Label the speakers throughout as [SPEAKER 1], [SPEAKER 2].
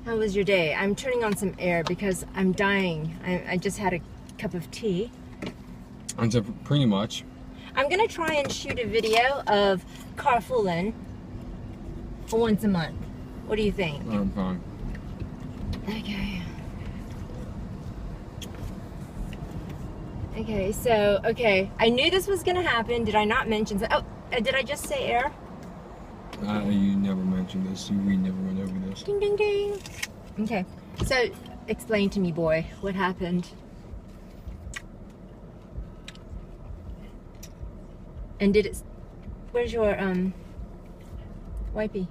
[SPEAKER 1] How was your day? I'm turning on some air because I'm dying. I just had a cup of tea.
[SPEAKER 2] And so pretty much.
[SPEAKER 1] I'm gonna try and shoot a video of CarFooling once a month. What do you think?
[SPEAKER 2] I'm fine.
[SPEAKER 1] Okay. Okay, so, I knew this was gonna happen. Did I not mention that? Oh, did I just say air?
[SPEAKER 2] You never mentioned this. We never went over this.
[SPEAKER 1] Ding, ding, ding. Okay, so explain to me, boy, what happened? And did it... Where's your, wipey?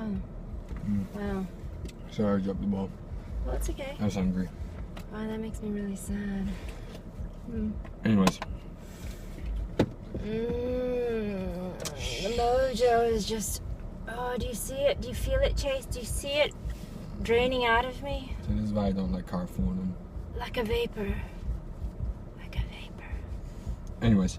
[SPEAKER 1] Oh. Wow.
[SPEAKER 2] Sorry, I dropped the ball.
[SPEAKER 1] Well, it's okay.
[SPEAKER 2] I was hungry.
[SPEAKER 1] Wow, that makes me really sad.
[SPEAKER 2] Anyways.
[SPEAKER 1] The mojo is just... Oh, do you see it? Do you feel it, Chase? Do you see it draining out of me?
[SPEAKER 2] So this is why I don't like CarFooling.
[SPEAKER 1] Like a vapor. Like a vapor.
[SPEAKER 2] Anyways,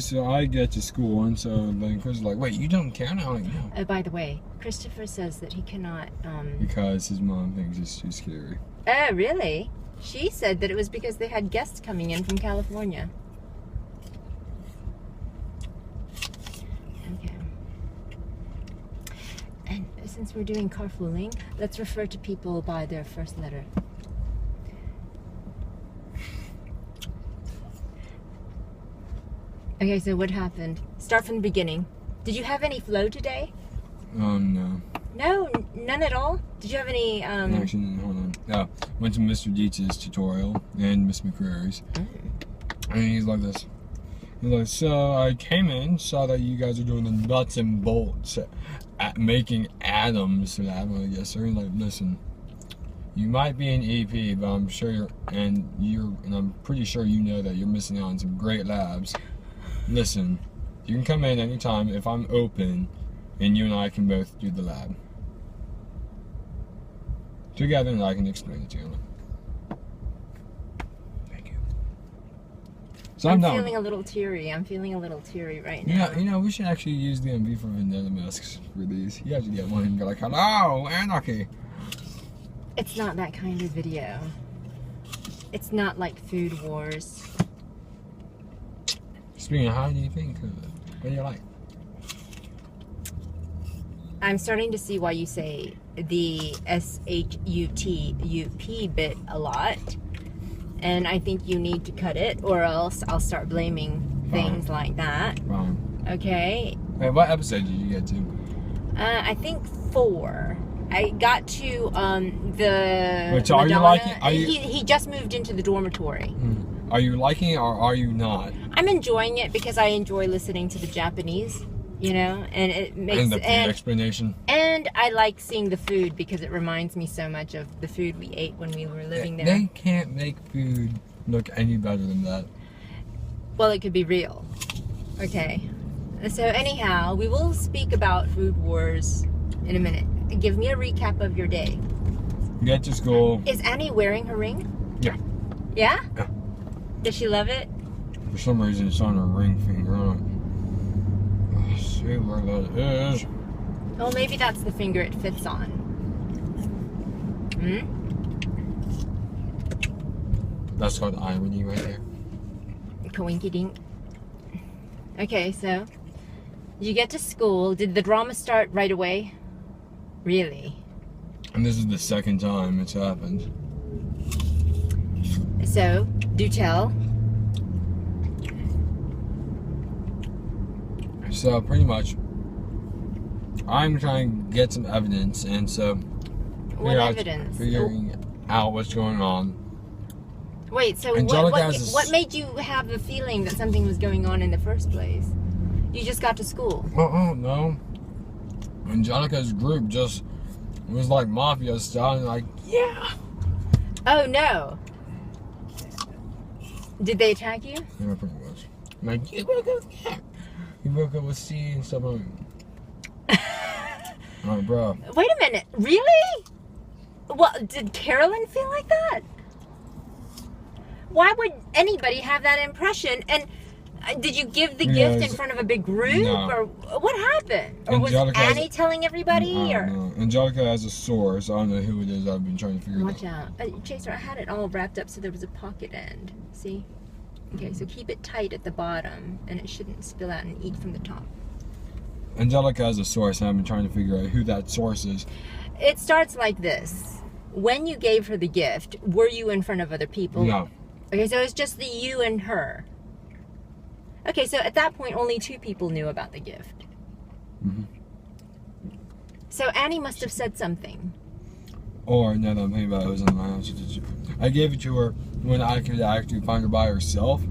[SPEAKER 2] so I get to school, and so then Chris is like, wait, you don't care now? I'm like, no.
[SPEAKER 1] Oh, by the way, Christopher says that he cannot,
[SPEAKER 2] Because his mom thinks it's too scary.
[SPEAKER 1] Oh, really? She said that it was because they had guests coming in from California. Okay. And since we're doing CarFooling, let's refer to people by their first letter. Okay, so what happened? Start from the beginning. Did you have any flow today?
[SPEAKER 2] No.
[SPEAKER 1] No, none at all? Did you have any,
[SPEAKER 2] Actually, hold on. Yeah, went to Mr. Dietz's tutorial and Miss McCrary's. And he's like this. He's like, so I came in, saw that you guys are doing the nuts and bolts at making atoms for that. I'm like, yes, sir. He's like, listen, you might be an EP, but I'm sure and I'm pretty sure you know that you're missing out on some great labs. Listen, you can come in anytime if I'm open, and you and I can both do the lab together, and I can explain it to you. Thank you. So I'm
[SPEAKER 1] feeling a little teary. I'm feeling a little teary right now.
[SPEAKER 2] Yeah, you know, we should actually use the MV for vanilla masks for these. You have to get one and go like, hello, anarchy.
[SPEAKER 1] It's not that kind of video. It's not like Food Wars.
[SPEAKER 2] Speaking of, how do you think of it? What do you like?
[SPEAKER 1] I'm starting to see why you say the S-H-U-T-U-P bit a lot. And I think you need to cut it, or else I'll start blaming things like that. Okay?
[SPEAKER 2] Wait, what episode did you get to?
[SPEAKER 1] I think 4. I got to the
[SPEAKER 2] Which, are you liking?
[SPEAKER 1] He just moved into the dormitory.
[SPEAKER 2] Are you liking it or are you not?
[SPEAKER 1] I'm enjoying it because I enjoy listening to the Japanese, you know, and it makes
[SPEAKER 2] and the food explanation.
[SPEAKER 1] And I like seeing the food because it reminds me so much of the food we ate when we were living there.
[SPEAKER 2] They can't make food look any better than that.
[SPEAKER 1] Well, it could be real. Okay. So anyhow, we will speak about Food Wars in a minute. Give me a recap of your day.
[SPEAKER 2] Get to school.
[SPEAKER 1] Is Annie wearing her ring?
[SPEAKER 2] Yeah.
[SPEAKER 1] Yeah?
[SPEAKER 2] Yeah.
[SPEAKER 1] Does she love it?
[SPEAKER 2] For some reason, it's on her ring finger. Let's see where that is.
[SPEAKER 1] Well, maybe that's the finger it fits on.
[SPEAKER 2] That's called irony right there.
[SPEAKER 1] Coinky dink. Okay, so you get to school. Did the drama start right away? Really?
[SPEAKER 2] And this is the second time it's happened.
[SPEAKER 1] So, do tell.
[SPEAKER 2] So, pretty much, I'm trying to get some evidence, and so...
[SPEAKER 1] What evidence?
[SPEAKER 2] Figuring out what's going on.
[SPEAKER 1] Wait, so what made you have the feeling that something was going on in the first place? You just got to school.
[SPEAKER 2] Oh, no. Angelica's group just was like mafia style, and like, yeah.
[SPEAKER 1] Oh, no. Did they attack you?
[SPEAKER 2] Yeah, pretty much. Like, you broke up with that. You broke up with C and stuff like that. Alright, bro.
[SPEAKER 1] Wait a minute. Really? Well, did Carolyn feel like that? Why would anybody have that impression? And Did you give the gift in front of a big group?
[SPEAKER 2] No.
[SPEAKER 1] Or what happened? Or was Annie telling everybody?
[SPEAKER 2] No. Angelica has a source. I don't know who it is. I've been trying to figure
[SPEAKER 1] Watch
[SPEAKER 2] it out.
[SPEAKER 1] out. Chaser, I had it all wrapped up so there was a pocket end. See? Okay, so keep it tight at the bottom and it shouldn't spill out and eat from the top.
[SPEAKER 2] Angelica has a source and I've been trying to figure out who that source is.
[SPEAKER 1] It starts like this. When you gave her the gift, were you in front of other people?
[SPEAKER 2] No.
[SPEAKER 1] Okay, so it's just you and her. Okay, so at that point, only 2 people knew about the gift.
[SPEAKER 2] Mm-hmm.
[SPEAKER 1] So Annie must have said something.
[SPEAKER 2] Or, now that I'm thinking about it, it was in my house. I gave it to her when I could actually find her by herself.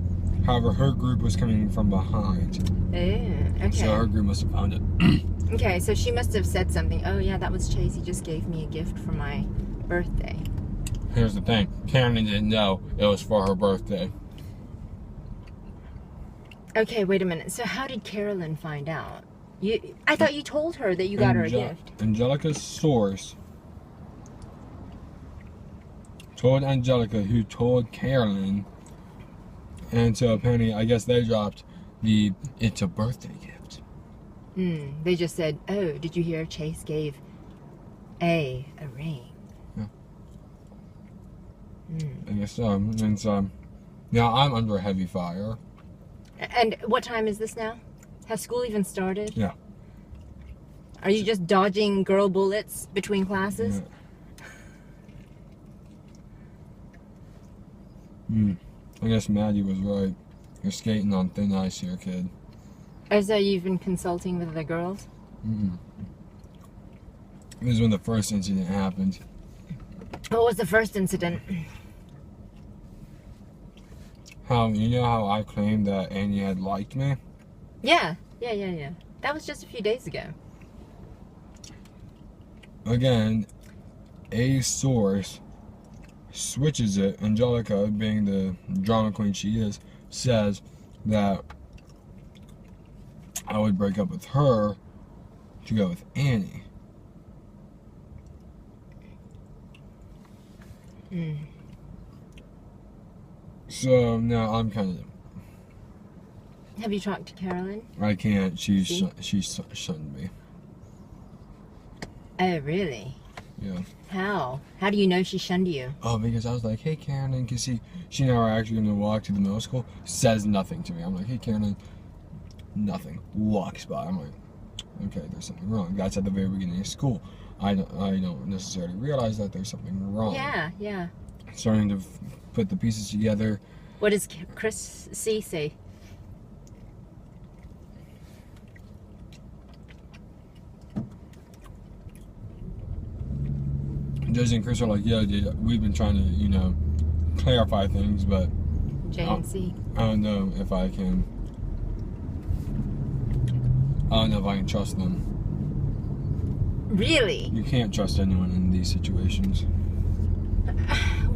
[SPEAKER 2] However, her group was coming from behind.
[SPEAKER 1] Okay.
[SPEAKER 2] So her group must have found it.
[SPEAKER 1] Okay, so she must have said something. Oh, yeah, that was Chase. He just gave me a gift for my birthday.
[SPEAKER 2] Here's the thing. Karen didn't know it was for her birthday.
[SPEAKER 1] Okay, wait a minute. So how did Carolyn find out? I thought you told her that you got her a gift.
[SPEAKER 2] Angelica's source told Angelica, who told Carolyn, and so apparently, I guess they dropped the "it's a birthday gift."
[SPEAKER 1] They just said, "Oh, did you hear Chase gave a ring?"
[SPEAKER 2] Yeah. I guess so. And so now I'm under heavy fire.
[SPEAKER 1] And what time is this now? Has school even started?
[SPEAKER 2] Yeah.
[SPEAKER 1] Are you just dodging girl bullets between classes?
[SPEAKER 2] Yeah. I guess Maddie was right. You're skating on thin ice here, kid.
[SPEAKER 1] Oh, so you've been consulting with the girls?
[SPEAKER 2] It was when the first incident happened.
[SPEAKER 1] What was the first incident?
[SPEAKER 2] You know how I claimed that Annie had liked me?
[SPEAKER 1] Yeah. That was just a few days ago.
[SPEAKER 2] Again, a source switches it. Angelica, being the drama queen she is, says that I would break up with her to go with Annie. So now I'm kind of.
[SPEAKER 1] Have you talked to Carolyn?
[SPEAKER 2] I can't. She's shunned me.
[SPEAKER 1] Oh, really?
[SPEAKER 2] Yeah.
[SPEAKER 1] How? How do you know she shunned you?
[SPEAKER 2] Oh, because I was like, hey, Karen, because she and I are actually going to walk to the middle school. Says nothing to me. I'm like, hey, Karen, nothing. Walks by. I'm like, okay, there's something wrong. That's at the very beginning of school. I don't necessarily realize that there's something wrong.
[SPEAKER 1] Yeah.
[SPEAKER 2] Starting to put the pieces together.
[SPEAKER 1] What does Chris C say?
[SPEAKER 2] Josie and Chris are like, yeah, dude, we've been trying to, clarify things, but
[SPEAKER 1] J and C.
[SPEAKER 2] I don't know if I can. I don't know if I can trust them.
[SPEAKER 1] Really?
[SPEAKER 2] You can't trust anyone in these situations.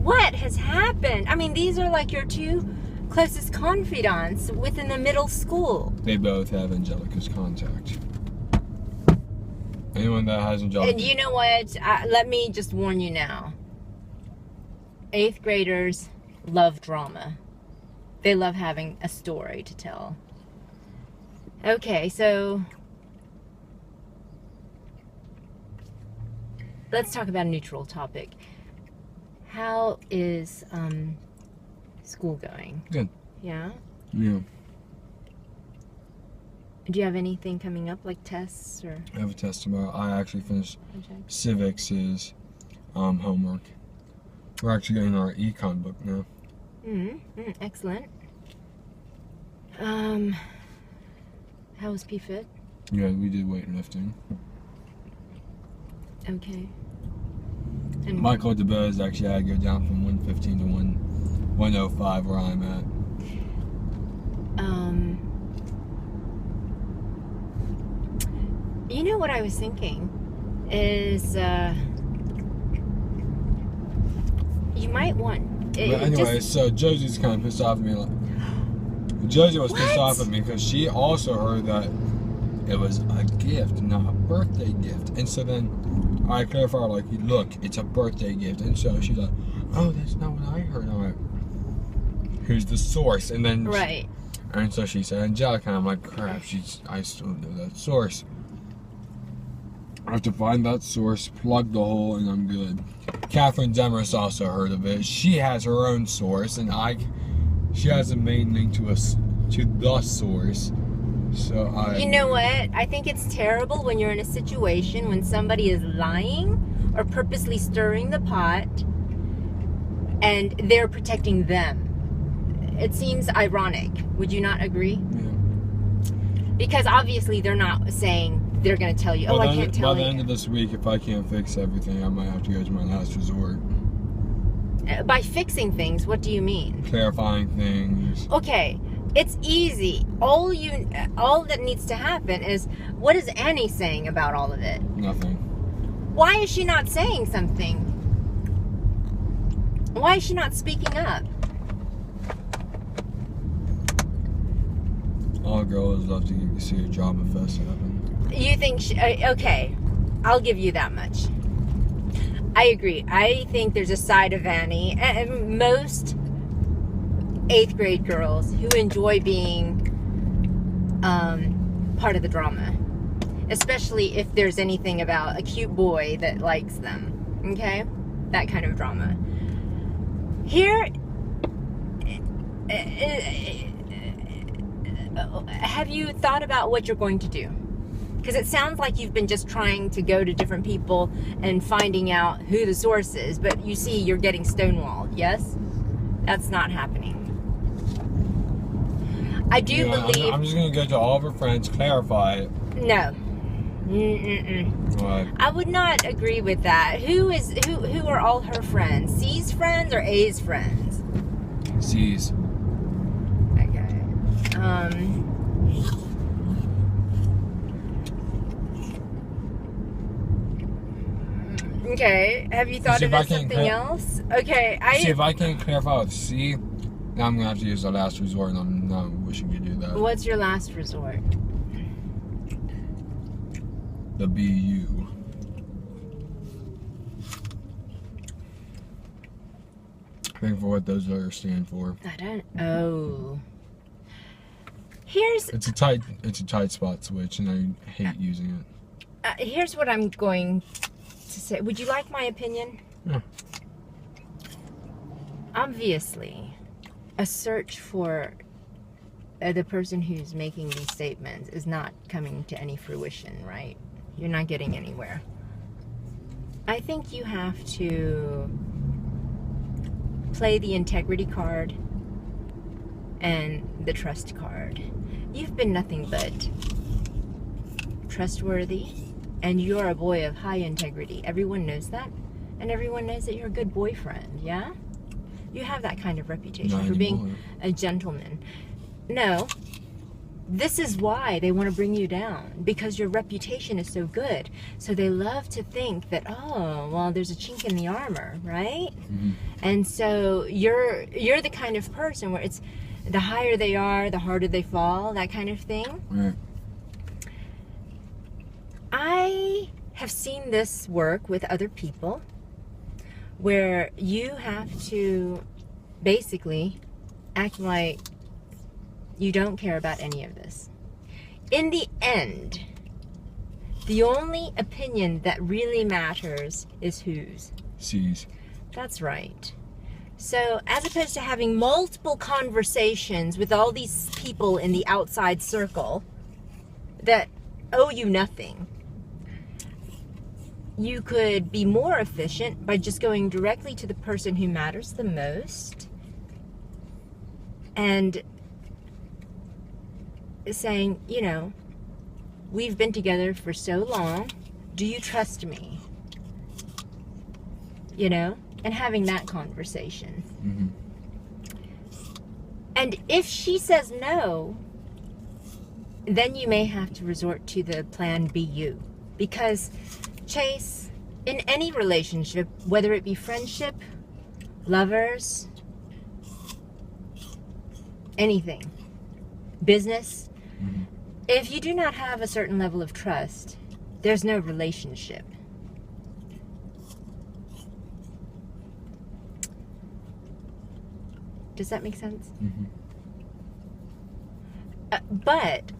[SPEAKER 1] What has happened? I mean, these are like your 2 closest confidants within the middle school.
[SPEAKER 2] They both have Angelica's contact. Anyone that has Angelica.
[SPEAKER 1] And you know what? Let me just warn you now. 8th graders love drama. They love having a story to tell. Okay, so let's talk about a neutral topic. How is school going?
[SPEAKER 2] Good.
[SPEAKER 1] Yeah?
[SPEAKER 2] Yeah.
[SPEAKER 1] Do you have anything coming up, like tests or?
[SPEAKER 2] I have a test tomorrow. I actually finished civics' homework. We're actually getting our econ book now.
[SPEAKER 1] Excellent. How was PFIT?
[SPEAKER 2] Yeah, we did weightlifting.
[SPEAKER 1] Okay. And
[SPEAKER 2] Michael at the bow is actually I go down from 115 to 105 where I'm at.
[SPEAKER 1] You know what I was thinking is you might want.
[SPEAKER 2] But anyway, so Josie's kind of pissed off at me. Josie was pissed off at me because she also heard that it was a gift, not a birthday gift. And so then I clarified, like, look, it's a birthday gift. And so she's like, oh, that's not what I heard. I'm like, here's the source. And then And so she said Angelica, and I'm like, crap, I still know that source. I have to find that source, plug the hole, and I'm good. Catherine Demarest also heard of it. She has her own source, and she has a main link to the source. So
[SPEAKER 1] You know what? I think it's terrible when you're in a situation when somebody is lying or purposely stirring the pot, and they're protecting them. It seems ironic. Would you not agree?
[SPEAKER 2] Yeah.
[SPEAKER 1] Because obviously they're not saying they're going to tell you, I can't tell you.
[SPEAKER 2] By the end of this week, if I can't fix everything, I might have to go to my last resort.
[SPEAKER 1] By fixing things, what do you mean?
[SPEAKER 2] Clarifying things.
[SPEAKER 1] Okay, it's easy. All that needs to happen is, what is Annie saying about all of it?
[SPEAKER 2] Nothing.
[SPEAKER 1] Why is she not saying something? Why is she not speaking up?
[SPEAKER 2] All girls love to see a drama fest happen.
[SPEAKER 1] You think okay, I'll give you that much. I agree. I think there's a side of Annie, and most 8th grade girls who enjoy being part of the drama, especially if there's anything about a cute boy that likes them. Okay, that kind of drama. Here, have you thought about what you're going to do? Because it sounds like you've been just trying to go to different people and finding out who the source is, but you see you're getting stonewalled, yes? That's not happening. I do believe...
[SPEAKER 2] I'm just going to go to all of her friends, clarify it.
[SPEAKER 1] No.
[SPEAKER 2] What?
[SPEAKER 1] I would not agree with that. Who are all her friends? C's friends or A's friends?
[SPEAKER 2] C's.
[SPEAKER 1] Okay. Okay, have you thought of something else? Okay,
[SPEAKER 2] See, if I can't clarify with C, then I'm going to have to use the last resort, and I'm not wishing you do that.
[SPEAKER 1] What's your last resort?
[SPEAKER 2] The BU. I think for what those letters stand for.
[SPEAKER 1] I don't... Oh.
[SPEAKER 2] It's a tight spot switch, and I hate using it.
[SPEAKER 1] Here's what I'm going to say. Would you like my opinion?
[SPEAKER 2] Yeah.
[SPEAKER 1] Obviously, a search for the person who's making these statements is not coming to any fruition, right? You're not getting anywhere. I think you have to play the integrity card and the trust card. You've been nothing but trustworthy, and you're a boy of high integrity. Everyone knows that, and everyone knows that you're a good boyfriend, yeah? You have that kind of reputation for being a gentleman. No, this is why they want to bring you down, because your reputation is so good. So they love to think that, oh, well, there's a chink in the armor, right? Mm-hmm. And so you're the kind of person where it's the higher they are, the harder they fall, that kind of thing.
[SPEAKER 2] Right.
[SPEAKER 1] I have seen this work with other people where you have to basically act like you don't care about any of this. In the end, the only opinion that really matters is whose?
[SPEAKER 2] C's.
[SPEAKER 1] That's right. So as opposed to having multiple conversations with all these people in the outside circle that owe you nothing, you could be more efficient by just going directly to the person who matters the most and saying, you know, we've been together for so long, do you trust me? You know, and having that conversation. Mm-hmm. And if she says no, then you may have to resort to the plan BU, because Chase, in any relationship, whether it be friendship, lovers, anything, business, mm-hmm. If you do not have a certain level of trust, there's no relationship. Does that make sense? Mm-hmm. But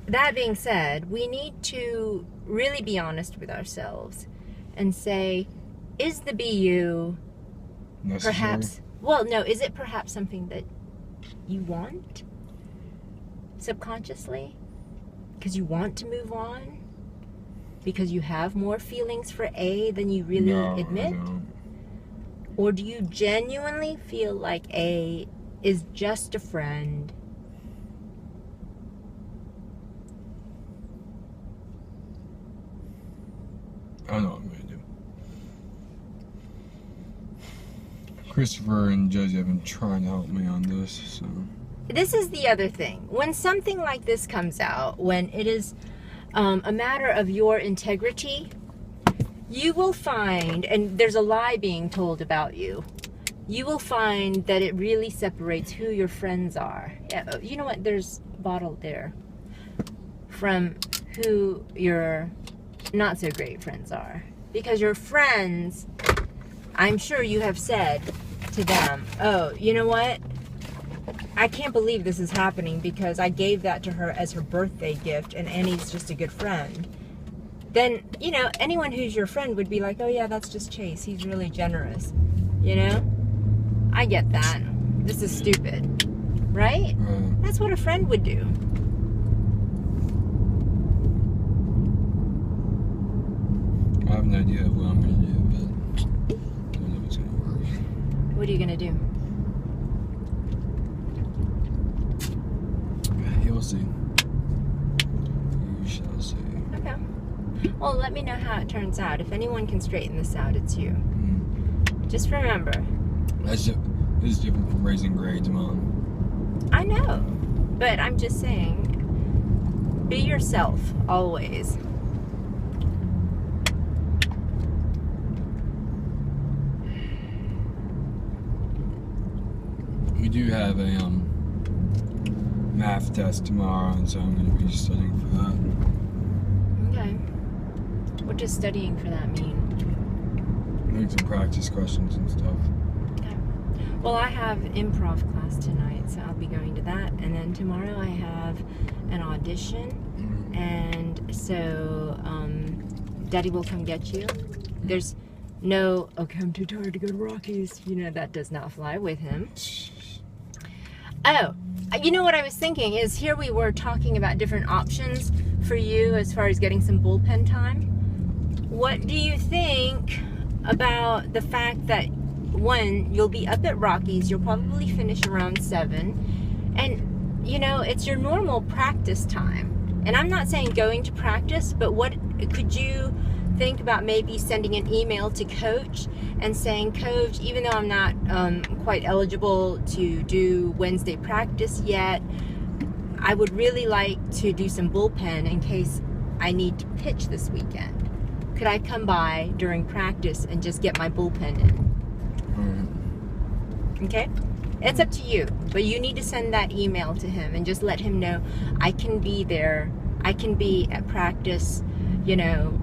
[SPEAKER 1] that being said, we need to really be honest with ourselves and say, is the BU
[SPEAKER 2] Necessary?
[SPEAKER 1] perhaps, well, no, is it perhaps something that you want subconsciously? Because you want to move on? Because you have more feelings for A than you really admit?
[SPEAKER 2] I don't.
[SPEAKER 1] Or do you genuinely feel like A is just a friend?
[SPEAKER 2] I know what I'm going to do. Christopher and Josie have been trying to help me on this, so.
[SPEAKER 1] This is the other thing. When something like this comes out, when it is a matter of your integrity, you will find, and there's a lie being told about you, you will find that it really separates who your friends are. Yeah, you know what? There's a bottle there. From who your not so great friends are. Because your friends, I'm sure you have said to them, oh, you know what? I can't believe this is happening because I gave that to her as her birthday gift and Annie's just a good friend. Then, you know, anyone who's your friend would be like, oh yeah, that's just Chase. He's really generous. You know? I get that. This is stupid. Right? That's what a friend would do.
[SPEAKER 2] I have an idea of what I'm going to do, but I don't know if it's going to work.
[SPEAKER 1] What are you going to do?
[SPEAKER 2] You'll see. You shall see.
[SPEAKER 1] Okay. Well, let me know how it turns out. If anyone can straighten this out, it's you. Just remember.
[SPEAKER 2] This is different from raising grades, Mom.
[SPEAKER 1] I know. But I'm just saying, be yourself, always.
[SPEAKER 2] We do have a math test tomorrow, and so I'm going to be studying for that.
[SPEAKER 1] Okay. What does studying for that mean?
[SPEAKER 2] Doing some practice questions and stuff.
[SPEAKER 1] Okay. Well, I have improv class tonight, so I'll be going to that. And then tomorrow I have an audition. And so Daddy will come get you. There's no, okay, I'm too tired to go to Rockies. You know, that does not fly with him. Oh, you know what I was thinking is here we were talking about different options for you as far as getting some bullpen time. What do you think about the fact that, one, you'll be up at Rockies, you'll probably finish around 7, and, you know, it's your normal practice time. And I'm not saying going to practice, but what could you think about maybe sending an email to Coach and saying, Coach, even though I'm not quite eligible to do Wednesday practice yet, I would really like to do some bullpen in case I need to pitch this weekend. Could I come by during practice and just get my bullpen in? Okay? It's up to you, but you need to send that email to him and just let him know I can be there. I can be at practice, you know,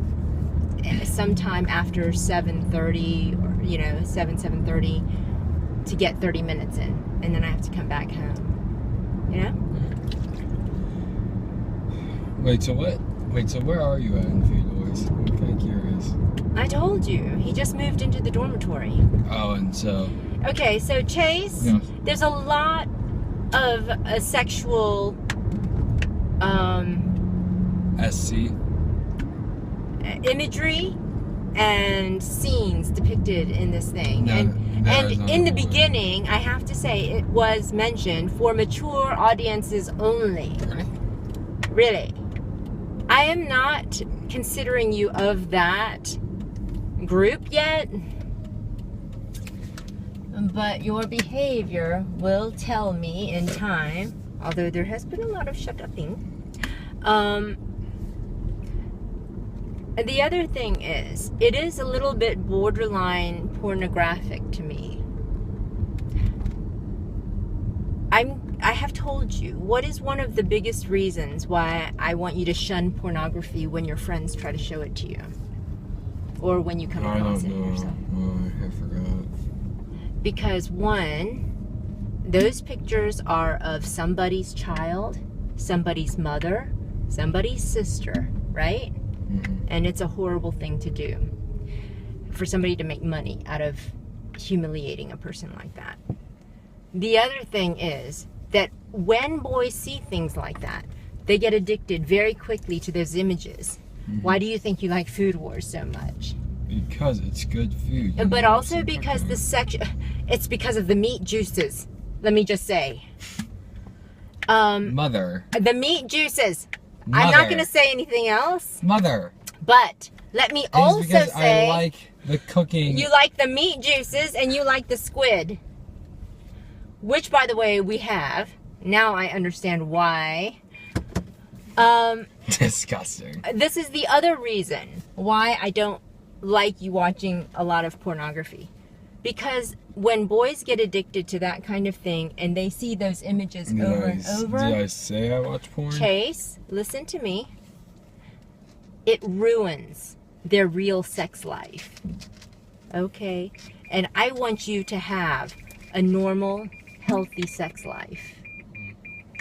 [SPEAKER 1] sometime after 7:30 or, you know, 7:30 to get 30 minutes in, and then I have to come back home. You know?
[SPEAKER 2] Wait, so where are you at in Theodore's? I'm kind of curious.
[SPEAKER 1] I told you. He just moved into the dormitory.
[SPEAKER 2] Oh, and so...
[SPEAKER 1] Okay, so Chase,
[SPEAKER 2] Yes.
[SPEAKER 1] There's a lot of sexual
[SPEAKER 2] SC?
[SPEAKER 1] imagery and scenes depicted in this thing.
[SPEAKER 2] No,
[SPEAKER 1] and in the beginning, I have to say, it was mentioned for mature audiences only.
[SPEAKER 2] Really?
[SPEAKER 1] Really. I am not considering you of that group yet, but your behavior will tell me in time, although there has been a lot of shut-upping. The other thing is, it is a little bit borderline pornographic to me. I have told you, what is one of the biggest reasons why I want you to shun pornography when your friends try to show it to you? Or when you come across it yourself?
[SPEAKER 2] Oh, I forgot.
[SPEAKER 1] Because one, those pictures are of somebody's child, somebody's mother, somebody's sister, right? And it's a horrible thing to do for somebody to make money out of humiliating a person like that. The other thing is that when boys see things like that, they get addicted very quickly to those images. Why do you think you like Food Wars so much?
[SPEAKER 2] Because it's good food.
[SPEAKER 1] But also because it's because of the meat juices. Let me just say.
[SPEAKER 2] Mother.
[SPEAKER 1] The meat juices.
[SPEAKER 2] Mother.
[SPEAKER 1] I'm not going to say anything else.
[SPEAKER 2] Mother.
[SPEAKER 1] But let me also
[SPEAKER 2] because
[SPEAKER 1] say.
[SPEAKER 2] I like the cooking.
[SPEAKER 1] You like the meat juices and you like the squid. Which, by the way, we have. Now I understand why.
[SPEAKER 2] Disgusting.
[SPEAKER 1] This is the other reason why I don't like you watching a lot of pornography. Because when boys get addicted to that kind of thing and they see those images over and over.
[SPEAKER 2] Did I say I watch porn?
[SPEAKER 1] Chase, listen to me. It ruins their real sex life. Okay? And I want you to have a normal, healthy sex life.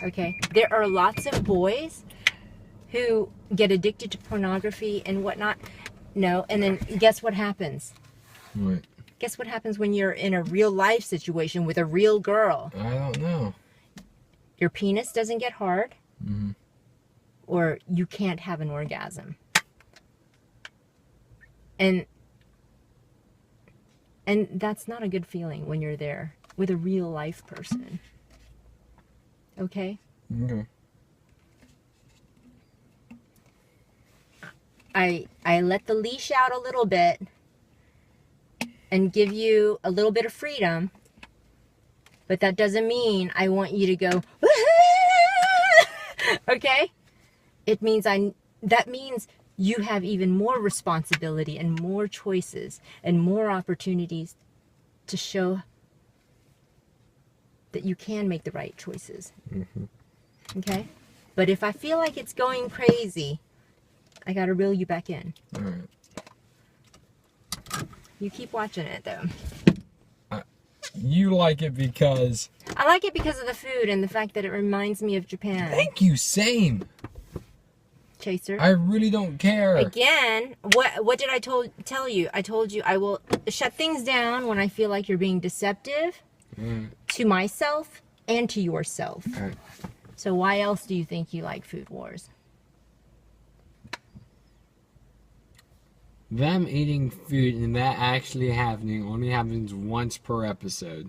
[SPEAKER 1] Okay? There are lots of boys who get addicted to pornography and whatnot. No, and then guess what happens?
[SPEAKER 2] What?
[SPEAKER 1] Guess what happens when you're in a real life situation with a real girl?
[SPEAKER 2] I don't know.
[SPEAKER 1] Your penis doesn't get hard, or you can't have an orgasm. And that's not a good feeling when you're there with a real life person. Okay?
[SPEAKER 2] Okay.
[SPEAKER 1] I let the leash out a little bit and give you a little bit of freedom, but that doesn't mean I want you to go, okay? It means that means you have even more responsibility and more choices and more opportunities to show that you can make the right choices. Okay? But if I feel like it's going crazy, I gotta reel you back in.
[SPEAKER 2] All right.
[SPEAKER 1] You keep watching it, though.
[SPEAKER 2] You like it because...
[SPEAKER 1] I like it because of the food and the fact that it reminds me of Japan.
[SPEAKER 2] Thank you, same.
[SPEAKER 1] Chaser.
[SPEAKER 2] I really don't care.
[SPEAKER 1] Again, what did I tell you? I told you I will shut things down when I feel like you're being deceptive to myself and to yourself.
[SPEAKER 2] Right.
[SPEAKER 1] So why else do you think you like Food Wars?
[SPEAKER 2] Them eating food and that actually happening only happens once per episode.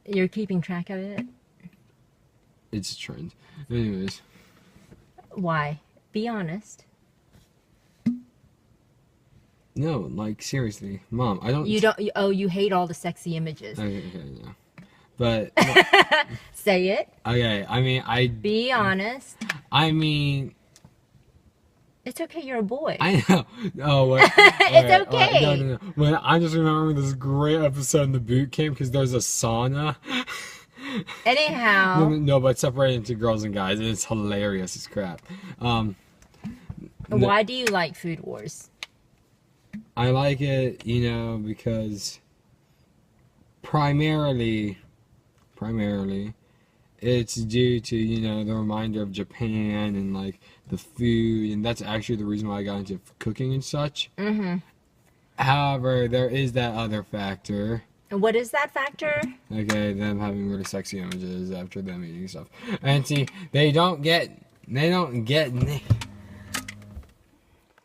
[SPEAKER 1] You're keeping track of it?
[SPEAKER 2] It's a trend. Anyways.
[SPEAKER 1] Why? Be honest.
[SPEAKER 2] No, like seriously. Mom, I don't...
[SPEAKER 1] You hate all the sexy images.
[SPEAKER 2] Okay, no. But...
[SPEAKER 1] Say it.
[SPEAKER 2] Okay, I mean,
[SPEAKER 1] Be honest.
[SPEAKER 2] I mean...
[SPEAKER 1] It's okay, you're a boy.
[SPEAKER 2] I know. Oh, wait.
[SPEAKER 1] It's okay.
[SPEAKER 2] No. When I'm just remembering this great episode in the boot camp because there's a sauna.
[SPEAKER 1] Anyhow.
[SPEAKER 2] No, but separated into girls and guys, and it's hilarious as crap.
[SPEAKER 1] Why do you like Food Wars?
[SPEAKER 2] I like it, because primarily, it's due to, the reminder of Japan and, like, the food, and that's actually the reason why I got into cooking and such. However, there is that other factor.
[SPEAKER 1] And what is that factor?
[SPEAKER 2] Okay, them having really sexy images after them eating stuff. And see, they don't get naked.